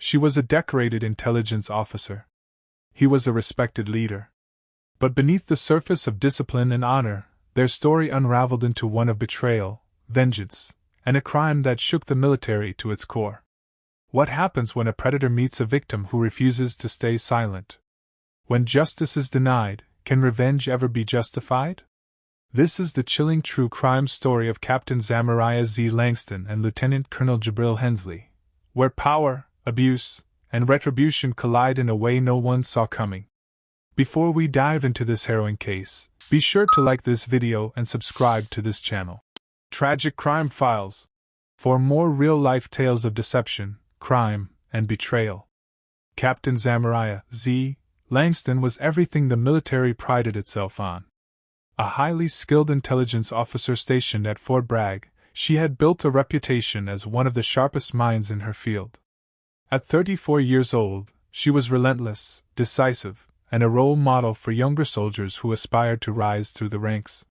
She was a decorated intelligence officer. He was a respected leader. But beneath the surface of discipline and honor, their story unraveled into one of betrayal, vengeance, and a crime that shook the military to its core. What happens when a predator meets a victim who refuses to stay silent? When justice is denied, can revenge ever be justified? This is the chilling true crime story of Captain Zamariah Langston and Lieutenant Colonel Jabril Hensley, where power, abuse, and retribution collide in a way no one saw coming. Before we dive into this harrowing case, be sure to like this video and subscribe to this channel. Tragic Crime Files. For more real-life tales of deception, crime, and betrayal. Captain Zamariah Langston was everything the military prided itself on. A highly skilled intelligence officer stationed at Fort Bragg, she had built a reputation as one of the sharpest minds in her field. At 34 years old, she was relentless, decisive, and a role model for younger soldiers who aspired to rise through the ranks.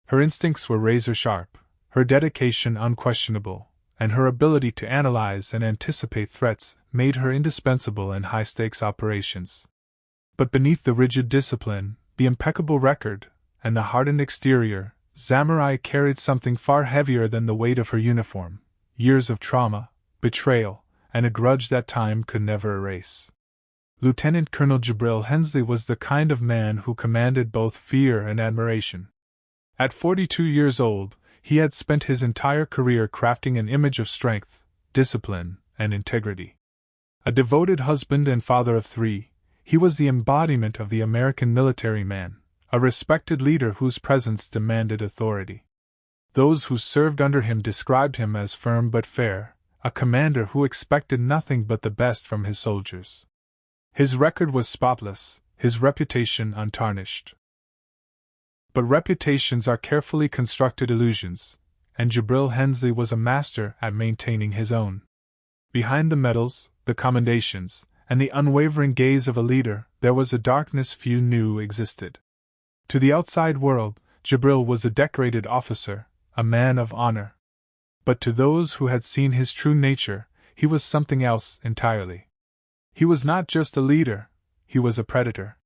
Her instincts were razor-sharp, her dedication unquestionable, and her ability to analyze and anticipate threats made her indispensable in high-stakes operations. But beneath the rigid discipline, the impeccable record, and the hardened exterior, Zamariah carried something far heavier than the weight of her uniform: years of trauma, betrayal, and a grudge that time could never erase. Lieutenant Colonel Jabril Hensley was the kind of man who commanded both fear and admiration. At 42 years old, he had spent his entire career crafting an image of strength, discipline, and integrity. A devoted husband and father of 3, he was the embodiment of the American military man, a respected leader whose presence demanded authority. Those who served under him described him as firm but fair, a commander who expected nothing but the best from his soldiers. His record was spotless, his reputation untarnished. But reputations are carefully constructed illusions, and Jabril Hensley was a master at maintaining his own. Behind the medals, the commendations, and the unwavering gaze of a leader, there was a darkness few knew existed. To the outside world, Jabril was a decorated officer, a man of honor. But to those who had seen his true nature, he was something else entirely. He was not just a leader, he was a predator.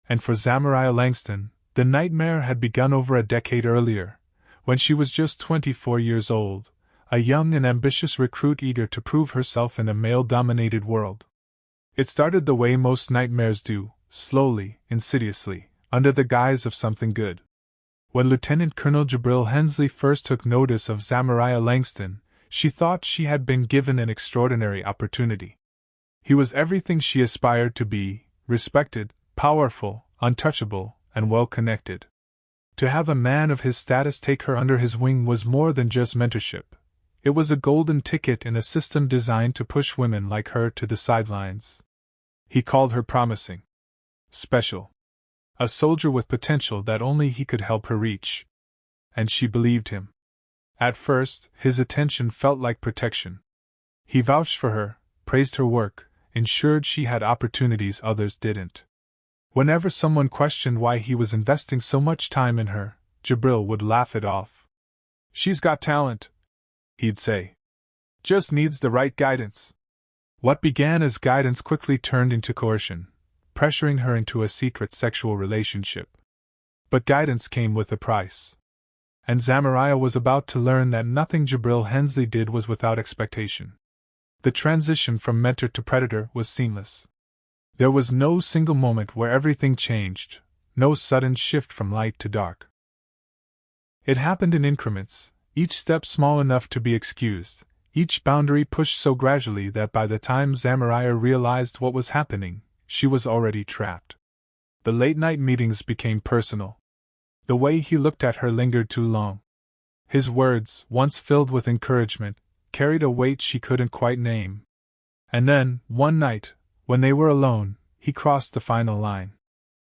And for Zamariah Langston, the nightmare had begun over a decade earlier, when she was just 24 years old, a young and ambitious recruit eager to prove herself in a male-dominated world. It started the way most nightmares do, slowly, insidiously, under the guise of something good. When Lieutenant Colonel Jabril Hensley first took notice of Zamariah Langston, she thought she had been given an extraordinary opportunity. He was everything she aspired to be: respected, powerful, untouchable, and well-connected. To have a man of his status take her under his wing was more than just mentorship. It was a golden ticket in a system designed to push women like her to the sidelines. He called her promising, special, a soldier with potential that only he could help her reach. And she believed him. At first, his attention felt like protection. He vouched for her, praised her work, ensured she had opportunities others didn't. Whenever someone questioned why he was investing so much time in her, Jabril would laugh it off. "She's got talent," he'd say. "Just needs the right guidance." What began as guidance quickly turned into coercion, pressuring her into a secret sexual relationship. But guidance came with a price. And Zamariah was about to learn that nothing Jabril Hensley did was without expectation. The transition from mentor to predator was seamless. There was no single moment where everything changed, no sudden shift from light to dark. It happened in increments, each step small enough to be excused, each boundary pushed so gradually that by the time Zamariah realized what was happening, she was already trapped. The late-night meetings became personal. The way he looked at her lingered too long. His words, once filled with encouragement, carried a weight she couldn't quite name. And then, one night, when they were alone, he crossed the final line.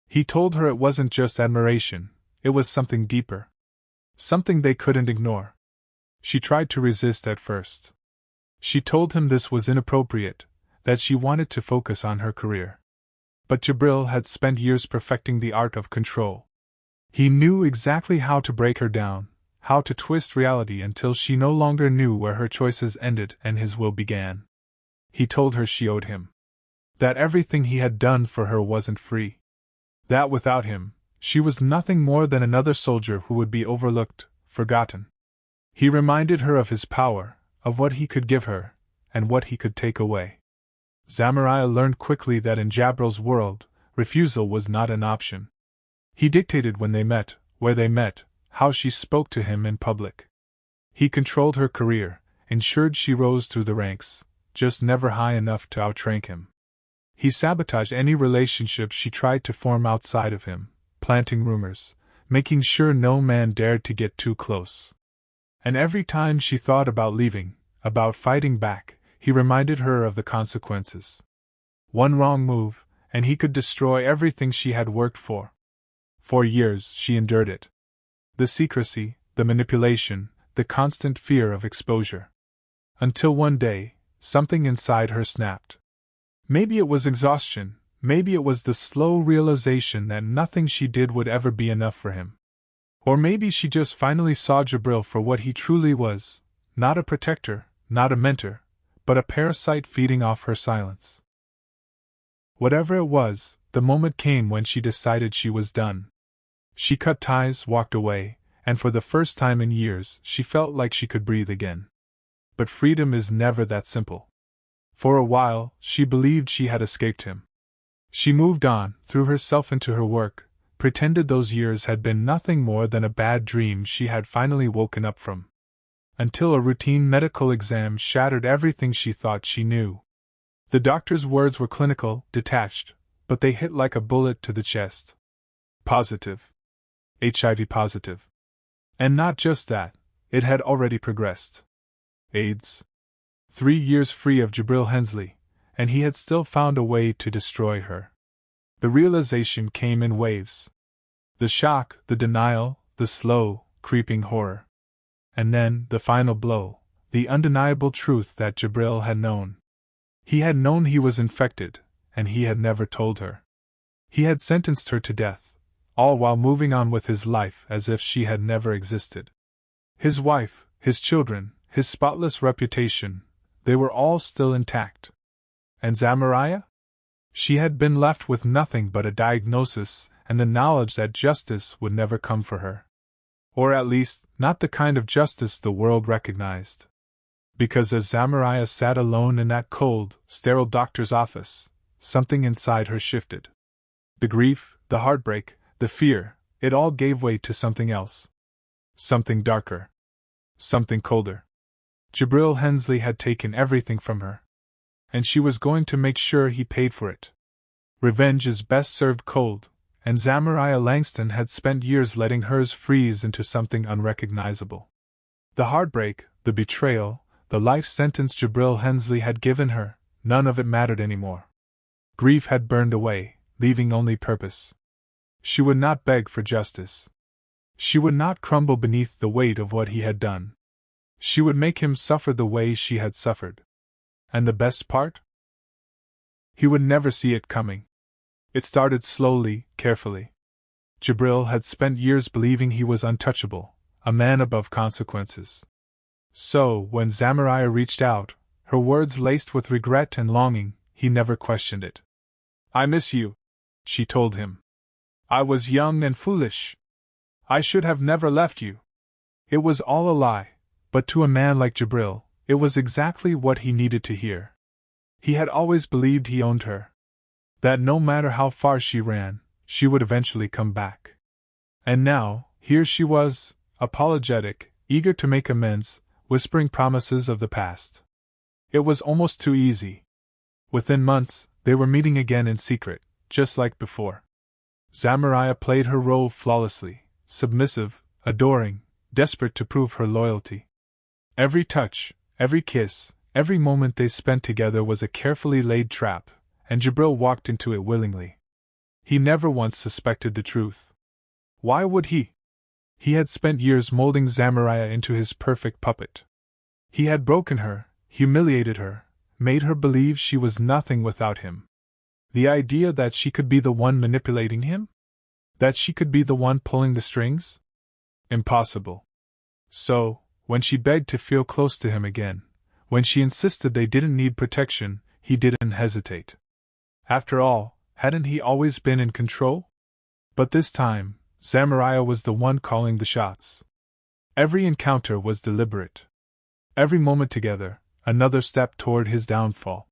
He told her it wasn't just admiration, it was something deeper. Something they couldn't ignore. She tried to resist at first. She told him this was inappropriate, that she wanted to focus on her career. But Jabril had spent years perfecting the art of control. He knew exactly how to break her down, how to twist reality until she no longer knew where her choices ended and his will began. He told her she owed him. That everything he had done for her wasn't free. That without him, she was nothing more than another soldier who would be overlooked, forgotten. He reminded her of his power, of what he could give her, and what he could take away. Zamariah learned quickly that in Jabril's world, refusal was not an option. He dictated when they met, where they met, how she spoke to him in public. He controlled her career, ensured she rose through the ranks, just never high enough to outrank him. He sabotaged any relationship she tried to form outside of him, planting rumors, making sure no man dared to get too close. And every time she thought about leaving, about fighting back, he reminded her of the consequences. One wrong move, and he could destroy everything she had worked for. For years she endured it. The secrecy, the manipulation, the constant fear of exposure. Until one day, something inside her snapped. Maybe it was exhaustion, maybe it was the slow realization that nothing she did would ever be enough for him. Or maybe she just finally saw Jabril for what he truly was, not a protector, not a mentor, but a parasite feeding off her silence. Whatever it was, the moment came when she decided she was done. She cut ties, walked away, and for the first time in years she felt like she could breathe again. But freedom is never that simple. For a while, she believed she had escaped him. She moved on, threw herself into her work, pretended those years had been nothing more than a bad dream she had finally woken up from. Until a routine medical exam shattered everything she thought she knew. The doctor's words were clinical, detached, but they hit like a bullet to the chest. Positive. HIV positive. And not just that, it had already progressed. AIDS. 3 years free of Jabril Hensley, and he had still found a way to destroy her. The realization came in waves. The shock, the denial, the slow, creeping horror. And then, the final blow, the undeniable truth that Jabril had known. He had known he was infected, and he had never told her. He had sentenced her to death, all while moving on with his life as if she had never existed. His wife, his children, his spotless reputation, they were all still intact. And Zamariah? She had been left with nothing but a diagnosis and the knowledge that justice would never come for her. Or at least, not the kind of justice the world recognized. Because as Zamariah sat alone in that cold, sterile doctor's office, something inside her shifted. The grief, the heartbreak, the fear, it all gave way to something else. Something darker. Something colder. Jabril Hensley had taken everything from her. And she was going to make sure he paid for it. Revenge is best served cold, and Zamariah Langston had spent years letting hers freeze into something unrecognizable. The heartbreak, the betrayal, the life sentence Jabril Hensley had given her, none of it mattered anymore. Grief had burned away, leaving only purpose. She would not beg for justice. She would not crumble beneath the weight of what he had done. She would make him suffer the way she had suffered. And the best part? He would never see it coming. It started slowly, carefully. Jabril had spent years believing he was untouchable, a man above consequences. So, when Zamariah reached out, her words laced with regret and longing, he never questioned it. "I miss you," she told him. "I was young and foolish. I should have never left you." It was all a lie, but to a man like Jabril, it was exactly what he needed to hear. He had always believed he owned her. That no matter how far she ran, she would eventually come back. And now, here she was, apologetic, eager to make amends, whispering promises of the past. It was almost too easy. Within months, they were meeting again in secret, just like before. Zamariah played her role flawlessly, submissive, adoring, desperate to prove her loyalty. Every touch, every kiss, every moment they spent together was a carefully laid trap, and Jabril walked into it willingly. He never once suspected the truth. Why would he? He had spent years molding Zamariah into his perfect puppet. He had broken her, humiliated her, made her believe she was nothing without him. The idea that she could be the one manipulating him? That she could be the one pulling the strings? Impossible. So, when she begged to feel close to him again, When she insisted they didn't need protection, he didn't hesitate. After all, hadn't he always been in control? But this time, Zamariah was the one calling the shots. Every encounter was deliberate. Every moment together, another step toward his downfall.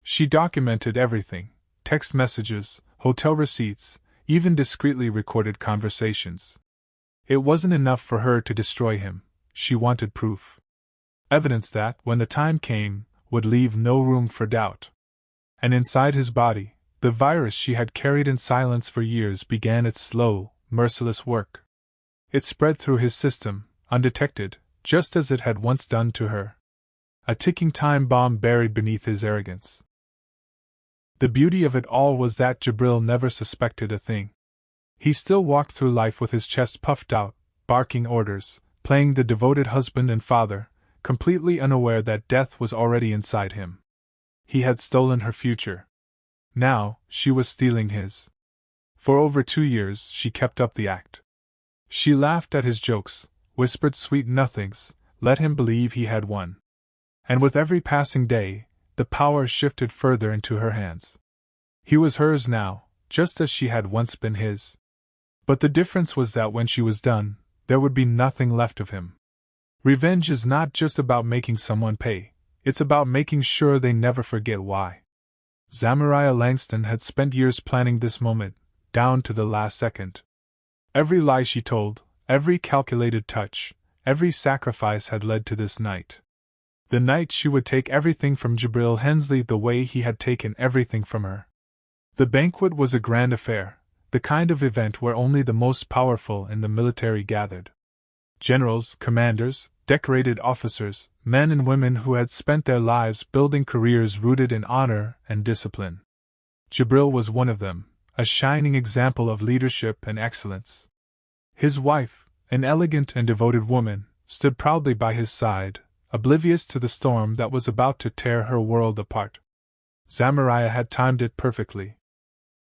She documented everything: text messages, hotel receipts, even discreetly recorded conversations. It wasn't enough for her to destroy him, she wanted proof. Evidence that, when the time came, would leave no room for doubt. And inside his body, the virus she had carried in silence for years began its slow, merciless work. It spread through his system, undetected, just as it had once done to her. A ticking time bomb buried beneath his arrogance. The beauty of it all was that Jabril never suspected a thing. He still walked through life with his chest puffed out, barking orders, playing the devoted husband and father, completely unaware that death was already inside him. He had stolen her future. Now, she was stealing his. For over 2 years, she kept up the act. She laughed at his jokes, whispered sweet nothings, let him believe he had won. And with every passing day, the power shifted further into her hands. He was hers now, just as she had once been his. But the difference was that when she was done, there would be nothing left of him. Revenge is not just about making someone pay, it's about making sure they never forget why. Zamariah Langston had spent years planning this moment, down to the last second. Every lie she told, every calculated touch, every sacrifice had led to this night. The night she would take everything from Jabril Hensley the way he had taken everything from her. The banquet was a grand affair, the kind of event where only the most powerful in the military gathered. Generals, commanders, decorated officers, men and women who had spent their lives building careers rooted in honor and discipline. Jabril was one of them, a shining example of leadership and excellence. His wife, an elegant and devoted woman, stood proudly by his side, oblivious to the storm that was about to tear her world apart. Zamariah had timed it perfectly.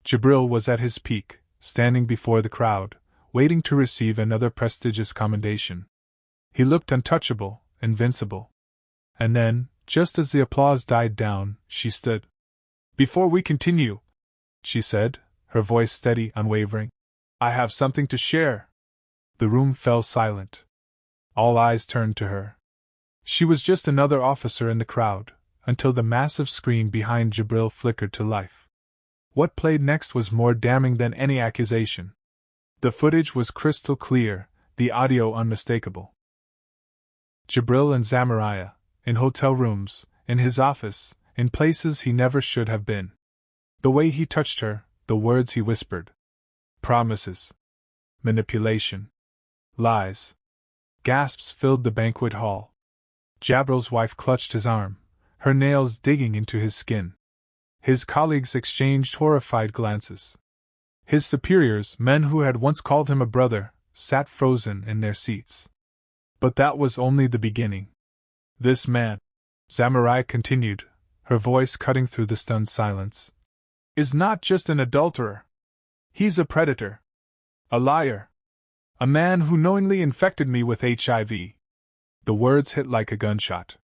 Jabril was at his peak, standing before the crowd, waiting to receive another prestigious commendation. He looked untouchable, invincible. And then, just as the applause died down, she stood. "Before we continue," she said, her voice steady, unwavering, "I have something to share." The room fell silent. All eyes turned to her. She was just another officer in the crowd, until the massive screen behind Jabril flickered to life. What played next was more damning than any accusation. The footage was crystal clear, the audio unmistakable. Jabril and Zamariah, in hotel rooms, in his office, in places he never should have been. The way he touched her, the words he whispered. Promises. Manipulation. Lies. Gasps filled the banquet hall. Jabril's wife clutched his arm, her nails digging into his skin. His colleagues exchanged horrified glances. His superiors, men who had once called him a brother, sat frozen in their seats. But that was only the beginning. This man, Zamariah continued, her voice cutting through the stunned silence, is not just an adulterer. He's a predator. A liar. A man who knowingly infected me with HIV. The words hit like a gunshot.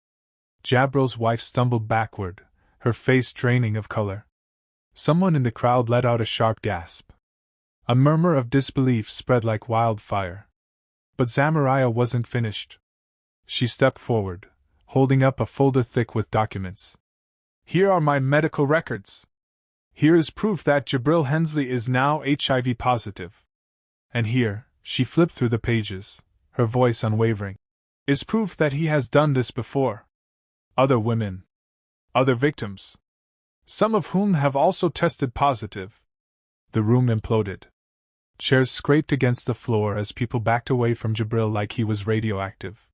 Jabril's wife stumbled backward, her face draining of color. Someone in the crowd let out a sharp gasp. A murmur of disbelief spread like wildfire. But Zamariah wasn't finished. She stepped forward, holding up a folder thick with documents. "Here are my medical records. Here is proof that Jabril Hensley is now HIV positive. And here," she flipped through the pages, her voice unwavering, "is proof that he has done this before. Other women. Other victims. Some of whom have also tested positive." The room imploded. Chairs scraped against the floor as people backed away from Jabril like he was radioactive.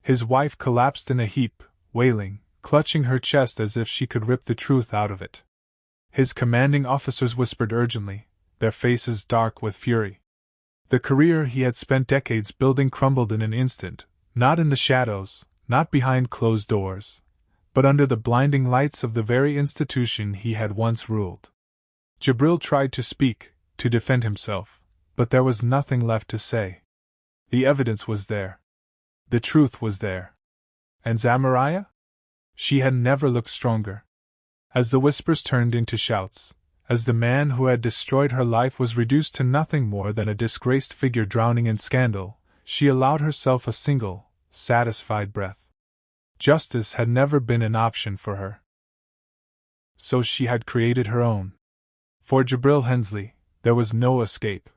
His wife collapsed in a heap, wailing, clutching her chest as if she could rip the truth out of it. His commanding officers whispered urgently, their faces dark with fury. The career he had spent decades building crumbled in an instant, not in the shadows, not behind closed doors, but under the blinding lights of the very institution he had once ruled. Jabril tried to speak, to defend himself, but there was nothing left to say. The evidence was there. The truth was there. And Zamariah? She had never looked stronger. As the whispers turned into shouts, as the man who had destroyed her life was reduced to nothing more than a disgraced figure drowning in scandal, she allowed herself a single, satisfied breath. Justice had never been an option for her. So she had created her own. For Jabril Hensley, there was no escape.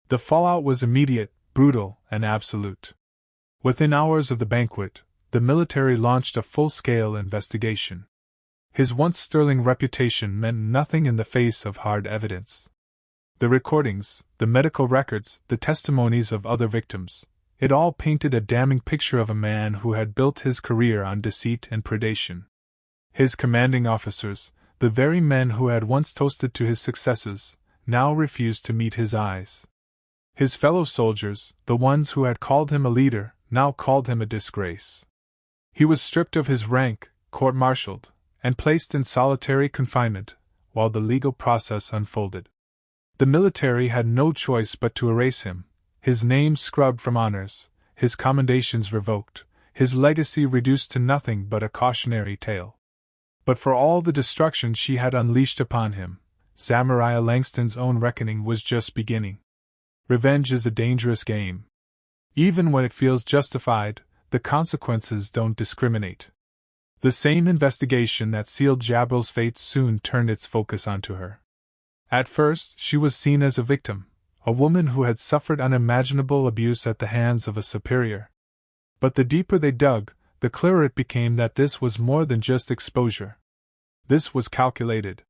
The fallout was immediate, brutal, and absolute. Within hours of the banquet, the military launched a full-scale investigation. His once sterling reputation meant nothing in the face of hard evidence. The recordings, the medical records, the testimonies of other victims, it all painted a damning picture of a man who had built his career on deceit and predation. His commanding officers, the very men who had once toasted to his successes, now refused to meet his eyes. His fellow soldiers, the ones who had called him a leader, now called him a disgrace. He was stripped of his rank, court-martialed, and placed in solitary confinement, while the legal process unfolded. The military had no choice but to erase him, his name scrubbed from honors, his commendations revoked, his legacy reduced to nothing but a cautionary tale. But for all the destruction she had unleashed upon him, Zamariah Langston's own reckoning was just beginning. Revenge is a dangerous game. Even when it feels justified, the consequences don't discriminate. The same investigation that sealed Jabril's fate soon turned its focus onto her. At first, she was seen as a victim, a woman who had suffered unimaginable abuse at the hands of a superior. But the deeper they dug, the clearer it became that this was more than just exposure. This was calculated.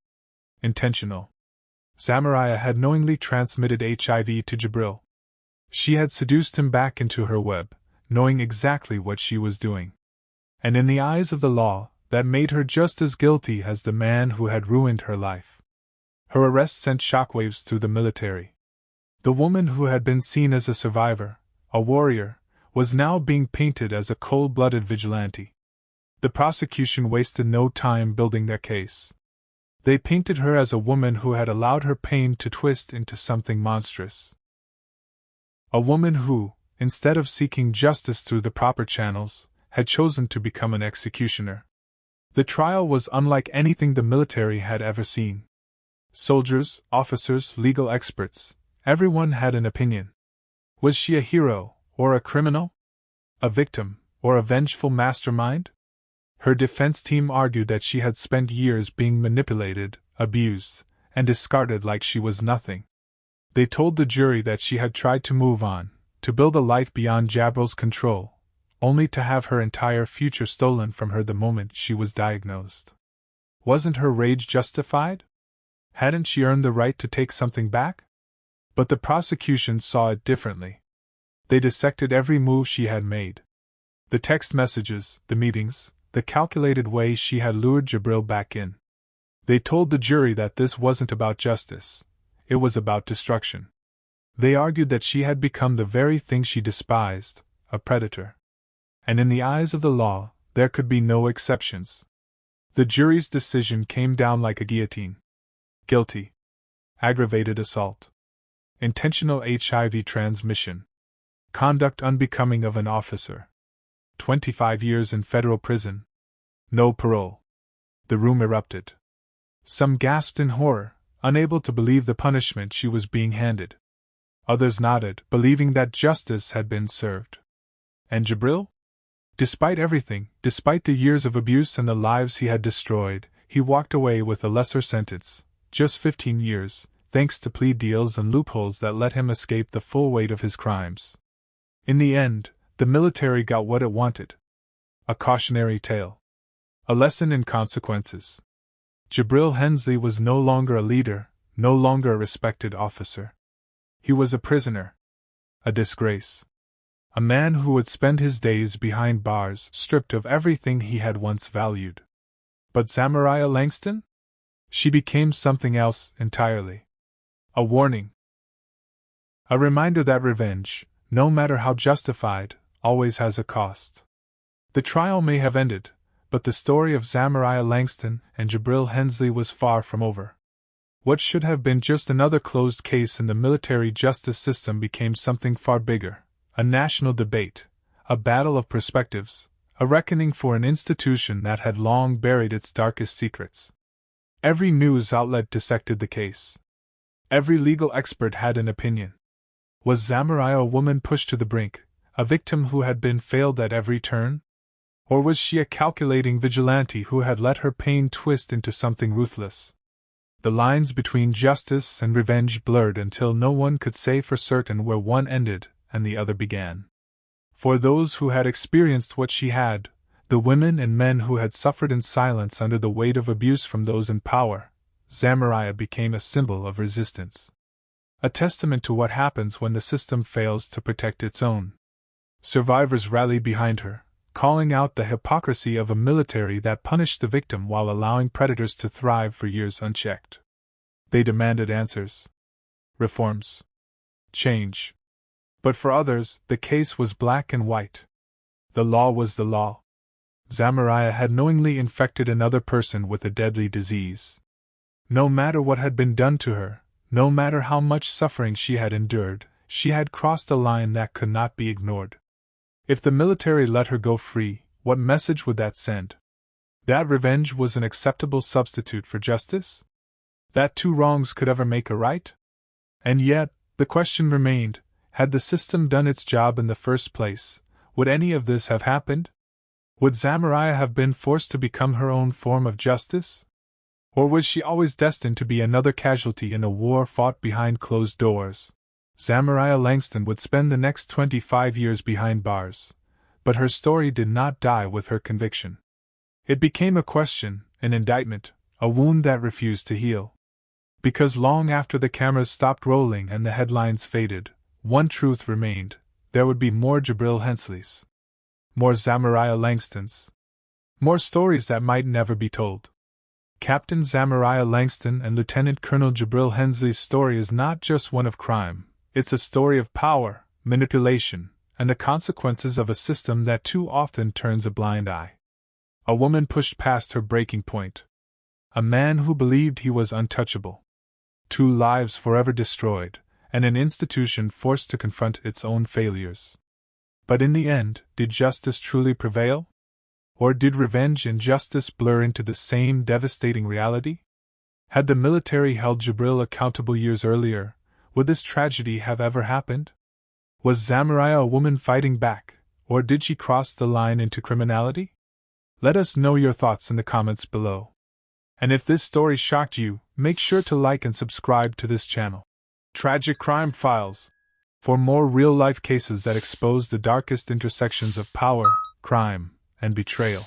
Intentional. Zamariah had knowingly transmitted HIV to Jabril. She had seduced him back into her web, knowing exactly what she was doing. And in the eyes of the law, that made her just as guilty as the man who had ruined her life. Her arrest sent shockwaves through the military. The woman who had been seen as a survivor, a warrior, was now being painted as a cold-blooded vigilante. The prosecution wasted no time building their case. They painted her as a woman who had allowed her pain to twist into something monstrous. A woman who, instead of seeking justice through the proper channels, had chosen to become an executioner. The trial was unlike anything the military had ever seen. Soldiers, officers, legal experts, everyone had an opinion. Was she a hero, or a criminal? A victim, or a vengeful mastermind? Her defense team argued that she had spent years being manipulated, abused, and discarded like she was nothing. They told the jury that she had tried to move on, to build a life beyond Jabril's control, only to have her entire future stolen from her the moment she was diagnosed. Wasn't her rage justified? Hadn't she earned the right to take something back? But the prosecution saw it differently. They dissected every move she had made. The text messages, the meetings, the calculated way she had lured Jabril back in. They told the jury that this wasn't about justice, it was about destruction. They argued that she had become the very thing she despised, a predator. And in the eyes of the law, there could be no exceptions. The jury's decision came down like a guillotine. Guilty. Aggravated assault. Intentional HIV transmission. Conduct unbecoming of an officer. 25 years in federal prison. No parole. The room erupted. Some gasped in horror, unable to believe the punishment she was being handed. Others nodded, believing that justice had been served. And Jabril? Despite everything, despite the years of abuse and the lives he had destroyed, he walked away with a lesser sentence, just 15 years, thanks to plea deals and loopholes that let him escape the full weight of his crimes. In the end, the military got what it wanted. A cautionary tale. A lesson in consequences. Jabril Hensley was no longer a leader, no longer a respected officer. He was a prisoner. A disgrace. A man who would spend his days behind bars, stripped of everything he had once valued. But Zamariah Langston? She became something else entirely. A warning. A reminder that revenge, no matter how justified, always has a cost. The trial may have ended, but the story of Zamariah Langston and Jabril Hensley was far from over. What should have been just another closed case in the military justice system became something far bigger, a national debate, a battle of perspectives, a reckoning for an institution that had long buried its darkest secrets. Every news outlet dissected the case. Every legal expert had an opinion. Was Zamariah a woman pushed to the brink, a victim who had been failed at every turn? Or was she a calculating vigilante who had let her pain twist into something ruthless? The lines between justice and revenge blurred until no one could say for certain where one ended and the other began. For those who had experienced what she had, the women and men who had suffered in silence under the weight of abuse from those in power, Zamariah became a symbol of resistance. A testament to what happens when the system fails to protect its own. Survivors rallied behind her, calling out the hypocrisy of a military that punished the victim while allowing predators to thrive for years unchecked. They demanded answers. Reforms. Change. But for others, the case was black and white. The law was the law. Zamariah had knowingly infected another person with a deadly disease. No matter what had been done to her, no matter how much suffering she had endured, she had crossed a line that could not be ignored. If the military let her go free, what message would that send? That revenge was an acceptable substitute for justice? That two wrongs could ever make a right? And yet, the question remained, had the system done its job in the first place, would any of this have happened? Would Zamariah have been forced to become her own form of justice? Or was she always destined to be another casualty in a war fought behind closed doors? Zamariah Langston would spend the next 25 years behind bars, but her story did not die with her conviction. It became a question, an indictment, a wound that refused to heal. Because long after the cameras stopped rolling and the headlines faded, one truth remained: there would be more Jabril Hensleys. More Zamariah Langstons. More stories that might never be told. Captain Zamariah Langston and Lieutenant Colonel Jabril Hensley's story is not just one of crime, it's a story of power, manipulation, and the consequences of a system that too often turns a blind eye. A woman pushed past her breaking point. A man who believed he was untouchable. 2 lives forever destroyed, and an institution forced to confront its own failures. But in the end, did justice truly prevail? Or did revenge and justice blur into the same devastating reality? Had the military held Jabril accountable years earlier, would this tragedy have ever happened? Was Zamariah a woman fighting back, or did she cross the line into criminality? Let us know your thoughts in the comments below. And if this story shocked you, make sure to like and subscribe to this channel. Tragic Crime Files. For more real-life cases that expose the darkest intersections of power, crime, and betrayal.